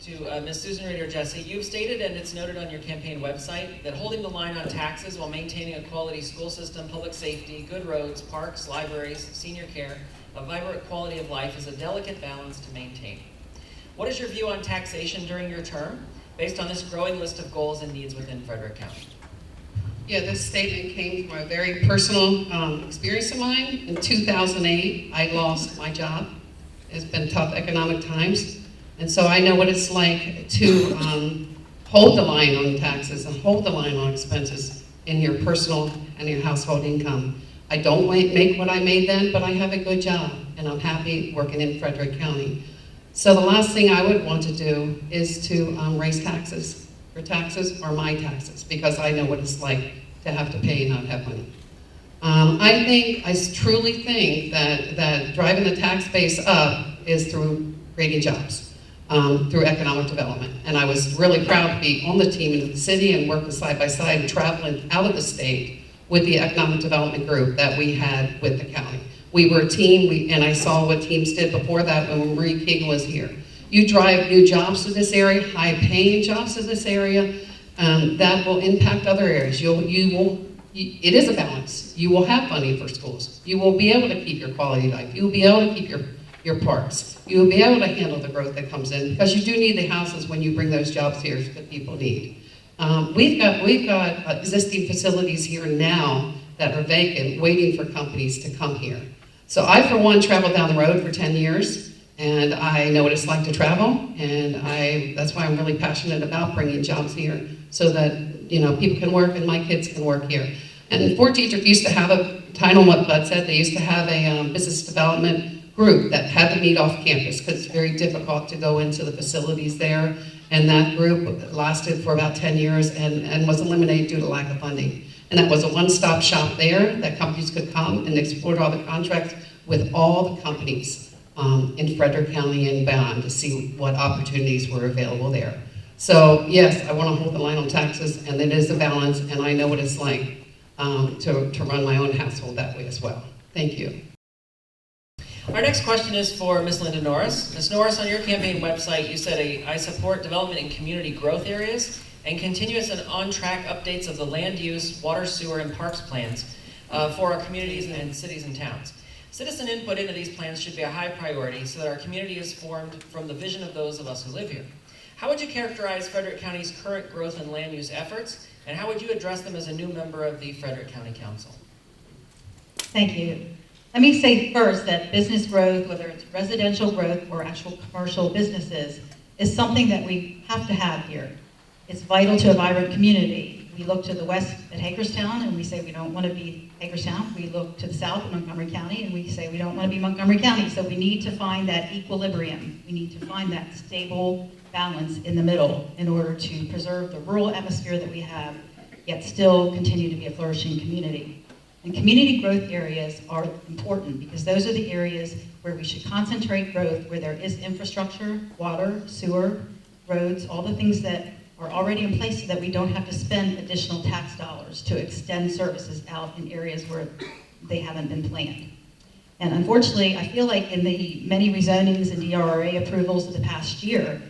to Ms. Susan Reeder Jessee. You've stated, and it's noted on your campaign website, that holding the line on taxes while maintaining a quality school system, public safety, good roads, parks, libraries, senior care, a vibrant quality of life is a delicate balance to maintain. What is your view on taxation during your term, based on this growing list of goals and needs within Frederick County? Yeah, this statement came from a very personal experience of mine. In 2008, I lost my job. It's been tough economic times. And so I know what it's like to hold the line on taxes and hold the line on expenses in your personal and your household income. I don't make what I made then, but I have a good job and I'm happy working in Frederick County. So the last thing I would want to do is to raise taxes, your taxes or my taxes, because I know what it's like to have to pay and not have money. I truly think that driving the tax base up is through creating jobs. Through economic development. And I was really proud to be on the team in the city and working side by side and traveling out of the state with the economic development group that we had with the county. We were a team, and I saw what teams did before that when Marie King was here. You drive new jobs to this area, high-paying jobs to this area, that will impact other areas. It is a balance. You will have money for schools. You will be able to keep your quality of life. You will be able to keep your parks. You will be able to handle the growth that comes in, because you do need the houses when you bring those jobs here that people need. We've got existing facilities here now that are vacant, waiting for companies to come here. So I, for one, traveled down the road for 10 years, and I know what it's like to travel, and that's why I'm really passionate about bringing jobs here, so that people can work and my kids can work here. And Fort Detrick used to have on what Bud said, they used to have a business development group that had to meet off campus, because it's very difficult to go into the facilities there. And that group lasted for about 10 years and was eliminated due to lack of funding. And that was a one-stop shop there that companies could come and explore all the contracts with all the companies in Frederick County and beyond to see what opportunities were available there. So yes, I want to hold the line on taxes, and it is a balance, and I know what it's like to run my own household that way as well. Thank you. Our next question is for Ms. Linda Norris. Ms. Norris, on your campaign website, you said, I support development in community growth areas and continuous and on-track updates of the land use, water, sewer, and parks plans for our communities and cities and towns. Citizen input into these plans should be a high priority so that our community is formed from the vision of those of us who live here. How would you characterize Frederick County's current growth and land use efforts, and how would you address them as a new member of the Frederick County Council? Thank you. Let me say first that business growth, whether it's residential growth or actual commercial businesses, is something that we have to have here. It's vital to a vibrant community. We look to the west at Hagerstown and we say we don't want to be Hagerstown. We look to the south at Montgomery County and we say we don't want to be Montgomery County. So we need to find that equilibrium. We need to find that stable balance in the middle in order to preserve the rural atmosphere that we have, yet still continue to be a flourishing community. And community growth areas are important because those are the areas where we should concentrate growth, where there is infrastructure, water, sewer, roads, all the things that are already in place so that we don't have to spend additional tax dollars to extend services out in areas where they haven't been planned. And unfortunately, I feel like in the many rezonings and DRRA approvals of the past year,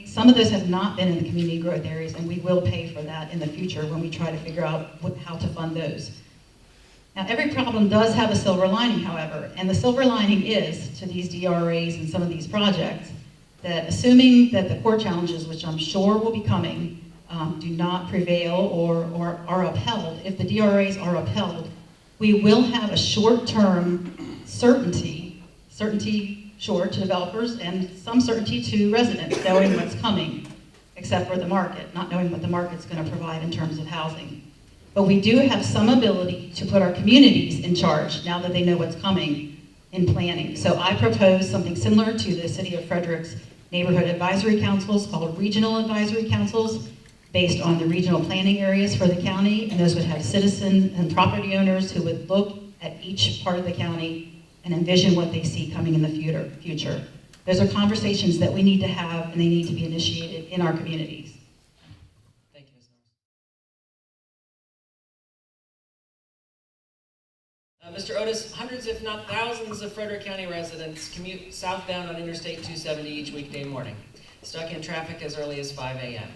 some of those have not been in the community growth areas, and we will pay for that in the future when we try to figure out how to fund those. Now, every problem does have a silver lining, however, and the silver lining is, to these DRAs and some of these projects, that assuming that the core challenges, which I'm sure will be coming, do not prevail or are upheld, if the DRAs are upheld, we will have a short-term certainty sure to developers and some certainty to residents, knowing what's coming, except for the market, not knowing what the market's going to provide in terms of housing. But we do have some ability to put our communities in charge now that they know what's coming in planning. So I propose something similar to the City of Frederick's neighborhood advisory councils called regional advisory councils, based on the regional planning areas for the county, and those would have citizen and property owners who would look at each part of the county and envision what they see coming in the future. Those are conversations that we need to have, and they need to be initiated in our communities. Mr. Otis, hundreds if not thousands of Frederick County residents commute southbound on Interstate 270 each weekday morning. stuck in traffic as early as 5 a.m.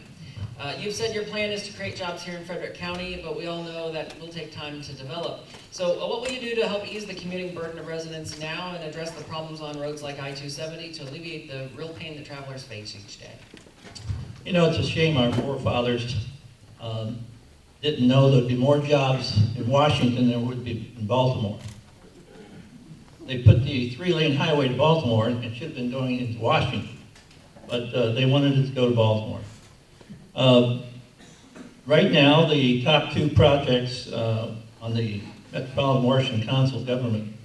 You've said your plan is to create jobs here in Frederick County, but we all know that will take time to develop. So what will you do to help ease the commuting burden of residents now and address the problems on roads like I-270 to alleviate the real pain that travelers face each day? You know, it's a shame our forefathers didn't know there'd be more jobs in Washington than there would be in Baltimore. They put the 3-lane highway to Baltimore and it should have been going into Washington, but they wanted it to go to Baltimore. Right now, the top 2 projects on the Metropolitan Washington Council government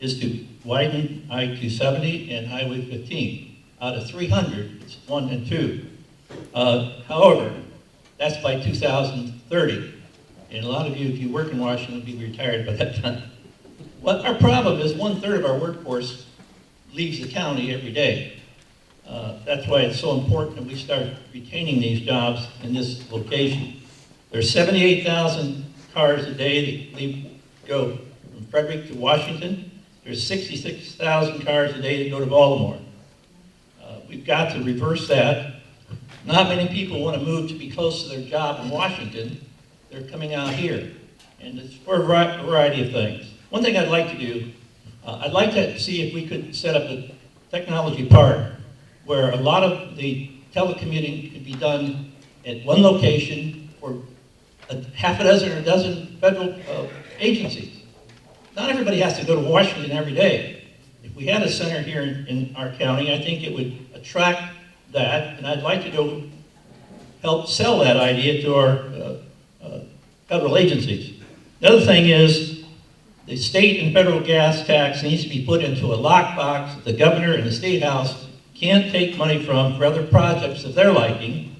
is to widen I-270 and Highway 15. Out of 300, it's 1 and 2. However, that's by 2030. And a lot of you, if you work in Washington, will be retired by that time. Well, our problem is 1/3 of our workforce leaves the county every day. That's why it's so important that we start retaining these jobs in this location. There's 78,000 cars a day that go from Frederick to Washington. There's 66,000 cars a day that go to Baltimore. We've got to reverse that. Not many people want to move to be close to their job in Washington. They're coming out here. And it's for a variety of things. One thing I'd like to do, I'd like to see if we could set up a technology park where a lot of the telecommuting could be done at one location for half a dozen or a dozen federal agencies. Not everybody has to go to Washington every day. If we had a center here in our county, I think it would attract that, and I'd like to go help sell that idea to our federal agencies. The other thing is the state and federal gas tax needs to be put into a lockbox that the governor and the state house can't take money from for other projects of their liking.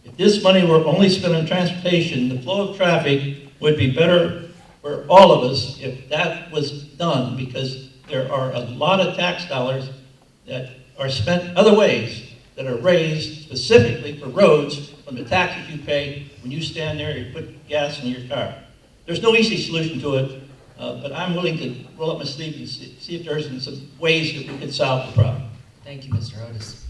If this money were only spent on transportation, the flow of traffic would be better for all of us if that was done, because there are a lot of tax dollars that are spent other ways that are raised specifically for roads from the taxes you pay when you stand there and put gas in your car. There's no easy solution to it, but I'm willing to roll up my sleeves and see if there's some ways that we can solve the problem. Thank you, Mr. Otis.